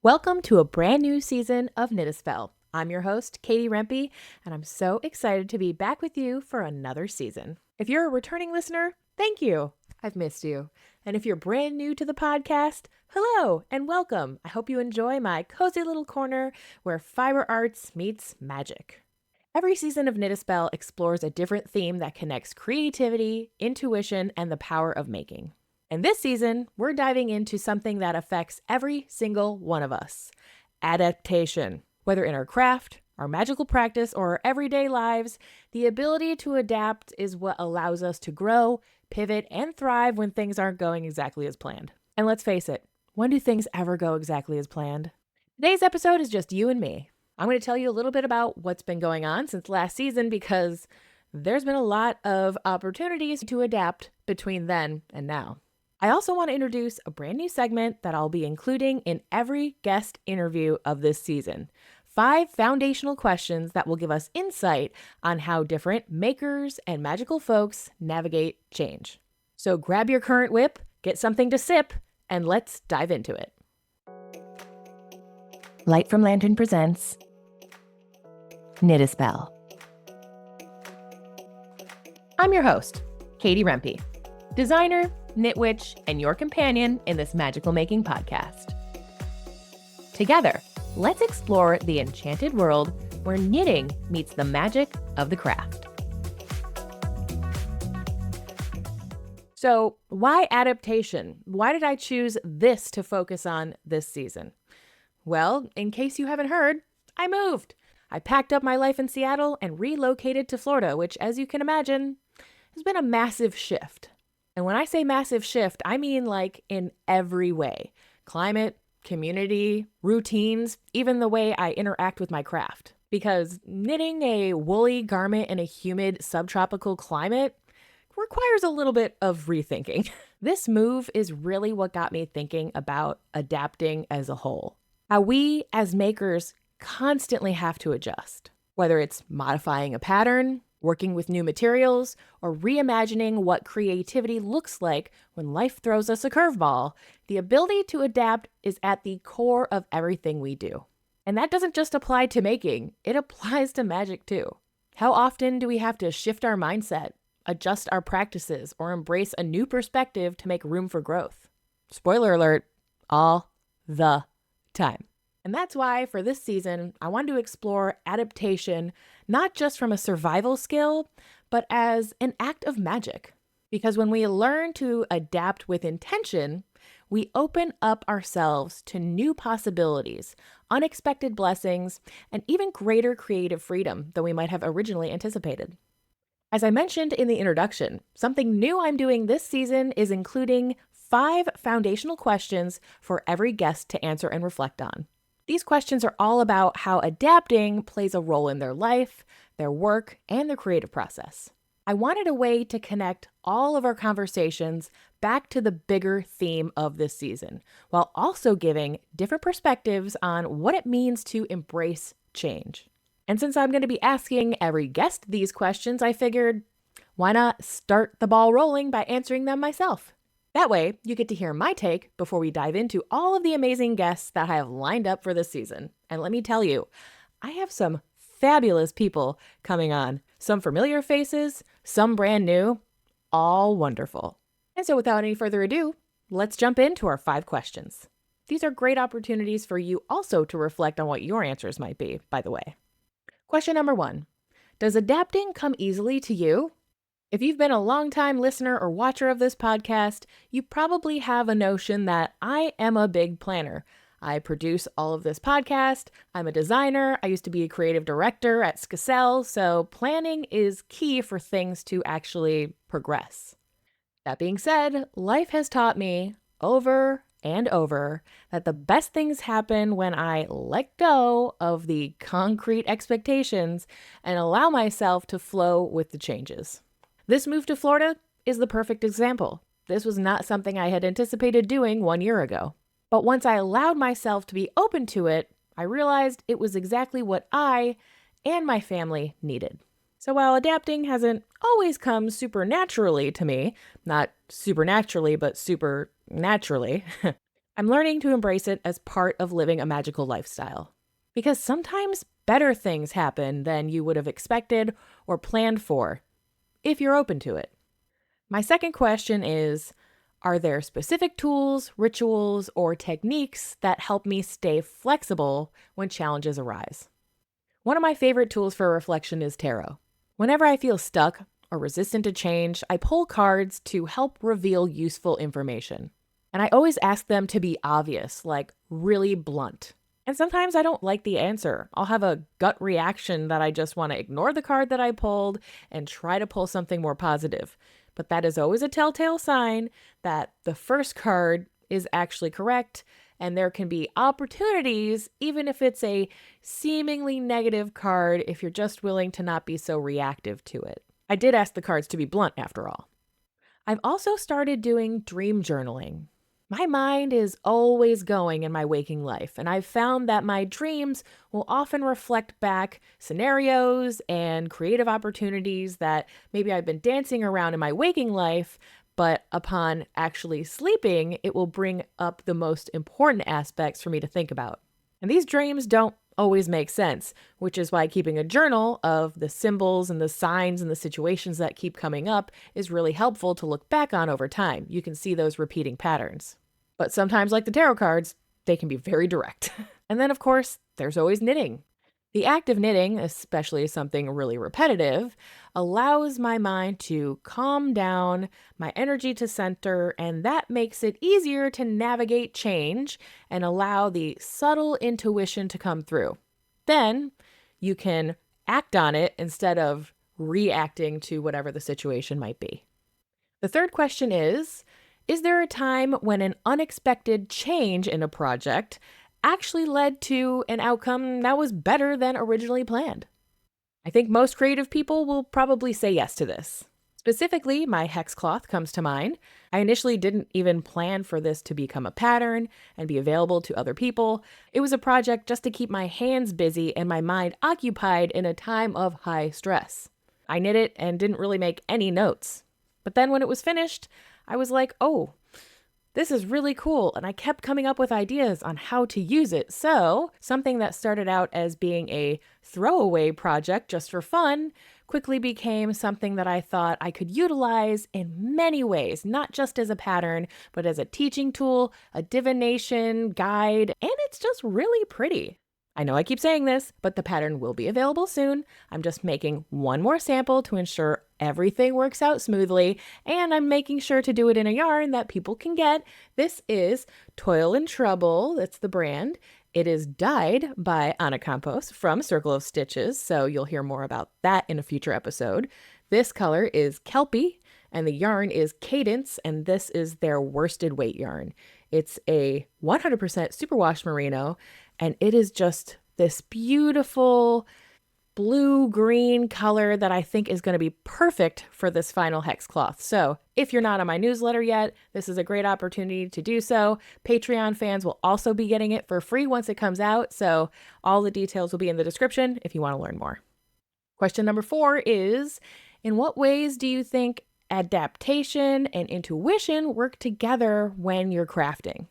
Welcome to a brand new season of Knit a Spell. I'm your host, Katie Rempe, and I'm so excited to be back with you for another season. If you're a returning listener, thank you. I've missed you. And if you're brand new to the podcast, hello and welcome. I hope you enjoy my cozy little corner where fiber arts meets magic. Every season of Knit a Spell explores a different theme that connects creativity, intuition, and the power of making. And this season, we're diving into something that affects every single one of us: adaptation. Whether in our craft, our magical practice, or our everyday lives, the ability to adapt is what allows us to grow, pivot, and thrive when things aren't going exactly as planned. And let's face it, when do things ever go exactly as planned? Today's episode is just you and me. I'm going to tell you a little bit about what's been going on since last season because there's been a lot of opportunities to adapt between then and now. I also want to introduce a brand new segment that I'll be including in every guest interview of this season. 5 foundational questions that will give us insight on how different makers and magical folks navigate change. So grab your current whip, get something to sip, and let's dive into it. Light from Lantern presents Knit a Spell. I'm your host, Katie Rempe, designer, knit witch, and your companion in this magical making podcast. Together, let's explore the enchanted world where knitting meets the magic of the craft. So, why adaptation? Why did I choose this to focus on this season? Well, in case you haven't heard, I moved. I packed up my life in Seattle and relocated to Florida, which, as you can imagine, has been a massive shift. And when I say massive shift, I mean like in every way: climate, community, routines, even the way I interact with my craft. Because knitting a woolly garment in a humid subtropical climate requires a little bit of rethinking. This move is really what got me thinking about adapting as a whole. How we as makers constantly have to adjust, whether it's modifying a pattern, working with new materials, or reimagining what creativity looks like when life throws us a curveball. The ability to adapt is at the core of everything we do. And that doesn't just apply to making, it applies to magic too. How often do we have to shift our mindset, adjust our practices, or embrace a new perspective to make room for growth? Spoiler alert, all the time. And that's why for this season, I wanted to explore adaptation, not just from a survival skill, but as an act of magic. Because when we learn to adapt with intention, we open up ourselves to new possibilities, unexpected blessings, and even greater creative freedom than we might have originally anticipated. As I mentioned in the introduction, something new I'm doing this season is including 5 foundational questions for every guest to answer and reflect on. These questions are all about how adapting plays a role in their life, their work, and their creative process. I wanted a way to connect all of our conversations back to the bigger theme of this season, while also giving different perspectives on what it means to embrace change. And since I'm going to be asking every guest these questions, I figured, why not start the ball rolling by answering them myself? That way, you get to hear my take before we dive into all of the amazing guests that I have lined up for this season. And let me tell you, I have some fabulous people coming on. Some familiar faces, some brand new, all wonderful. And so without any further ado, let's jump into our 5 questions. These are great opportunities for you also to reflect on what your answers might be, by the way. Question number 1. Does adapting come easily to you? If you've been a longtime listener or watcher of this podcast, you probably have a notion that I am a big planner. I produce all of this podcast. I'm a designer. I used to be a creative director at Skacel, so planning is key for things to actually progress. That being said, life has taught me over and over that the best things happen when I let go of the concrete expectations and allow myself to flow with the changes. This move to Florida is the perfect example. This was not something I had anticipated doing 1 year ago. But once I allowed myself to be open to it, I realized it was exactly what I and my family needed. So while adapting hasn't always come supernaturally to me, not supernaturally, but super naturally, I'm learning to embrace it as part of living a magical lifestyle. Because sometimes better things happen than you would have expected or planned for, if you're open to it. My second question is, are there specific tools, rituals, or techniques that help me stay flexible when challenges arise? One of my favorite tools for reflection is tarot. Whenever I feel stuck or resistant to change, I pull cards to help reveal useful information. And I always ask them to be obvious, like really blunt. And sometimes I don't like the answer. I'll have a gut reaction that I just want to ignore the card that I pulled and try to pull something more positive. But that is always a telltale sign that the first card is actually correct, and there can be opportunities, even if it's a seemingly negative card, if you're just willing to not be so reactive to it. I did ask the cards to be blunt after all. I've also started doing dream journaling. My mind is always going in my waking life, and I've found that my dreams will often reflect back scenarios and creative opportunities that maybe I've been dancing around in my waking life, but upon actually sleeping, it will bring up the most important aspects for me to think about. And these dreams don't always make sense, which is why keeping a journal of the symbols and the signs and the situations that keep coming up is really helpful to look back on over time. You can see those repeating patterns. But sometimes, like the tarot cards, they can be very direct. And then, of course, there's always knitting. The act of knitting, especially something really repetitive, allows my mind to calm down, my energy to center, and that makes it easier to navigate change and allow the subtle intuition to come through. Then you can act on it instead of reacting to whatever the situation might be. The third question is there a time when an unexpected change in a project actually led to an outcome that was better than originally planned? I think most creative people will probably say yes to this. Specifically, my Hex Cloth comes to mind. I initially didn't even plan for this to become a pattern and be available to other people. It was a project just to keep my hands busy and my mind occupied in a time of high stress. I knit it and didn't really make any notes. But then when it was finished, I was like, oh, this is really cool, and I kept coming up with ideas on how to use it. So something that started out as being a throwaway project just for fun quickly became something that I thought I could utilize in many ways, not just as a pattern, but as a teaching tool, a divination guide, and it's just really pretty. I know I keep saying this, but the pattern will be available soon. I'm just making one more sample to ensure everything works out smoothly, and I'm making sure to do it in a yarn that people can get. This is Toil and Trouble, that's the brand. It is dyed by Anna Campos from Circle of Stitches, so you'll hear more about that in a future episode. This color is Kelpie, and the yarn is Cadence, and this is their worsted weight yarn. It's a 100% superwash merino, and it is just this beautiful blue-green color that I think is going to be perfect for this final Hex Cloth. So if you're not on my newsletter yet, this is a great opportunity to do so. Patreon fans will also be getting it for free once it comes out, so all the details will be in the description if you want to learn more. Question number 4 is, in what ways do you think adaptation and intuition work together when you're crafting?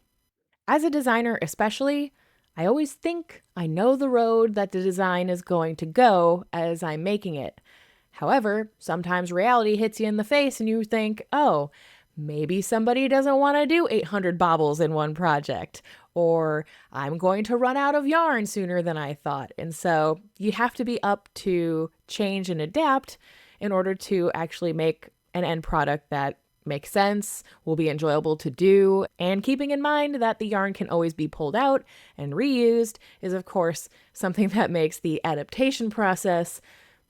As a designer especially, I always think I know the road that the design is going to go as I'm making it. However, sometimes reality hits you in the face and you think, oh, maybe somebody doesn't want to do 800 baubles in one project, or I'm going to run out of yarn sooner than I thought. And so you have to be up to change and adapt in order to actually make an end product that makes sense, will be enjoyable to do, and keeping in mind that the yarn can always be pulled out and reused is, of course, something that makes the adaptation process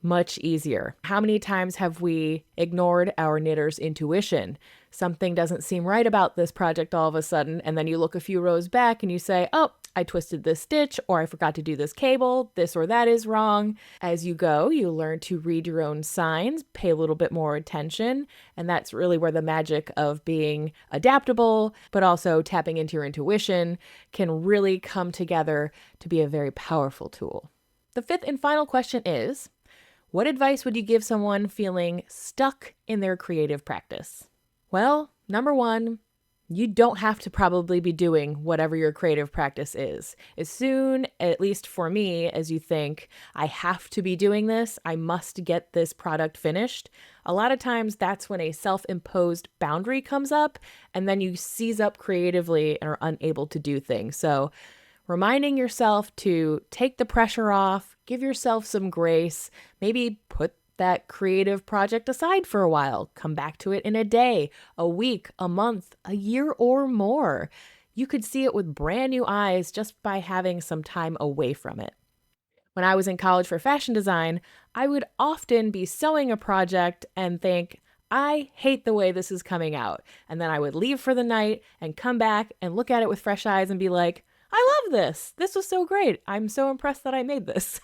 much easier. How many times have we ignored our knitter's intuition? Something doesn't seem right about this project all of a sudden, and then you look a few rows back and you say, oh, I twisted this stitch, or I forgot to do this cable, this or that is wrong. As you go, you learn to read your own signs, pay a little bit more attention, and that's really where the magic of being adaptable, but also tapping into your intuition can really come together to be a very powerful tool. The fifth and final question is, what advice would you give someone feeling stuck in their creative practice? Well, number 1, You don't have to probably be doing whatever your creative practice is. As soon, at least for me, as you think, I have to be doing this, I must get this product finished, a lot of times that's when a self-imposed boundary comes up and then you seize up creatively and are unable to do things. So reminding yourself to take the pressure off, give yourself some grace, maybe put that creative project aside for a while, come back to it in a day, a week, a month, a year, or more. You could see it with brand new eyes just by having some time away from it. When I was in college for fashion design, I would often be sewing a project and think, I hate the way this is coming out. And then I would leave for the night and come back and look at it with fresh eyes and be like, I love this. This was so great. I'm so impressed that I made this.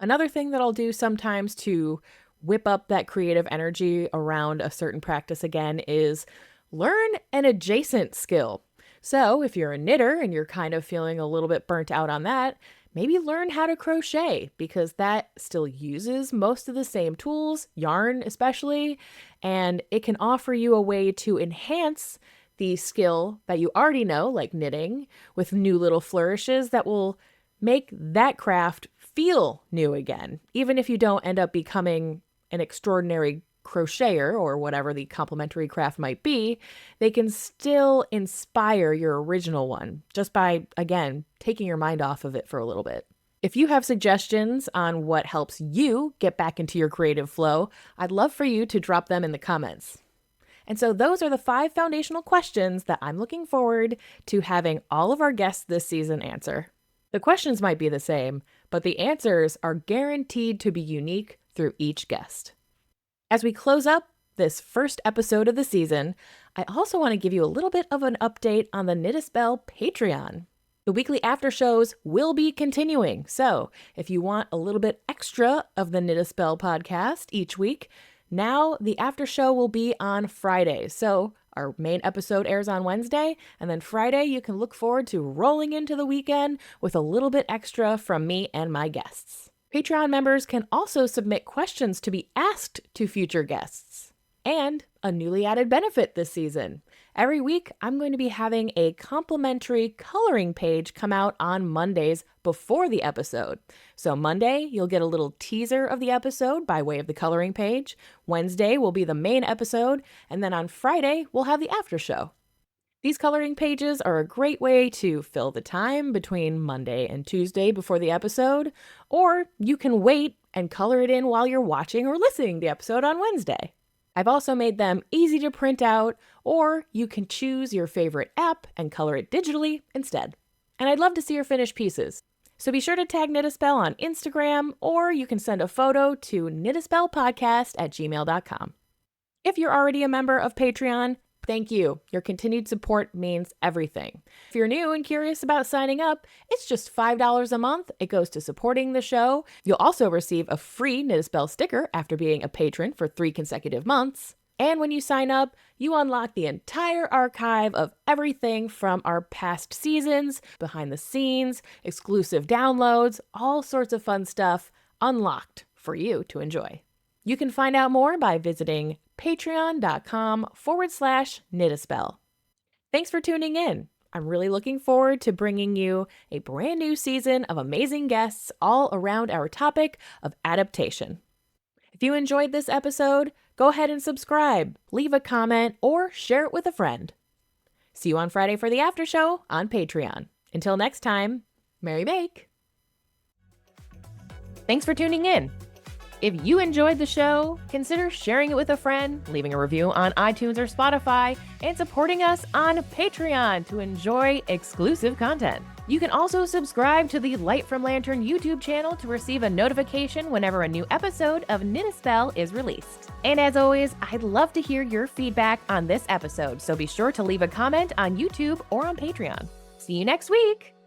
Another thing that I'll do sometimes to whip up that creative energy around a certain practice again is learn an adjacent skill. So if you're a knitter and you're kind of feeling a little bit burnt out on that, maybe learn how to crochet because that still uses most of the same tools, yarn especially, and it can offer you a way to enhance the skill that you already know, like knitting, with new little flourishes that will make that craft feel new again. Even if you don't end up becoming an extraordinary crocheter or whatever the complementary craft might be, they can still inspire your original one just by, again, taking your mind off of it for a little bit. If you have suggestions on what helps you get back into your creative flow, I'd love for you to drop them in the comments. And so those are the 5 foundational questions that I'm looking forward to having all of our guests this season answer. The questions might be the same, but the answers are guaranteed to be unique through each guest. As we close up this first episode of the season, I also want to give you a little bit of an update on the Knit a Spell Patreon. The weekly after shows will be continuing, so if you want a little bit extra of the Knit a Spell podcast each week, now the after show will be on Fridays. So our main episode airs on Wednesday, and then Friday you can look forward to rolling into the weekend with a little bit extra from me and my guests. Patreon members can also submit questions to be asked to future guests. And a newly added benefit this season. Every week, I'm going to be having a complimentary coloring page come out on Mondays before the episode. So Monday, you'll get a little teaser of the episode by way of the coloring page. Wednesday will be the main episode. And then on Friday, we'll have the after show. These coloring pages are a great way to fill the time between Monday and Tuesday before the episode, or you can wait and color it in while you're watching or listening to the episode on Wednesday. I've also made them easy to print out, or you can choose your favorite app and color it digitally instead. And I'd love to see your finished pieces. So be sure to tag Knit a Spell on Instagram, or you can send a photo to knitaspellpodcast@gmail.com. If you're already a member of Patreon, thank you. Your continued support means everything. If you're new and curious about signing up, it's just $5 a month. It goes to supporting the show. You'll also receive a free Knit a Spell sticker after being a patron for 3 consecutive months. And when you sign up, you unlock the entire archive of everything from our past seasons, behind the scenes, exclusive downloads, all sorts of fun stuff unlocked for you to enjoy. You can find out more by visiting patreon.com/knitaspell. Thanks for tuning in. I'm really looking forward to bringing you a brand new season of amazing guests all around our topic of adaptation. If you enjoyed this episode, go ahead and subscribe, leave a comment, or share it with a friend. See you on Friday for the after show on Patreon. Until next time, merry make! Thanks for tuning in. If you enjoyed the show, consider sharing it with a friend, leaving a review on iTunes or Spotify, and supporting us on Patreon to enjoy exclusive content. You can also subscribe to the Light from Lantern YouTube channel to receive a notification whenever a new episode of Knit a Spell is released. And as always, I'd love to hear your feedback on this episode, so be sure to leave a comment on YouTube or on Patreon. See you next week!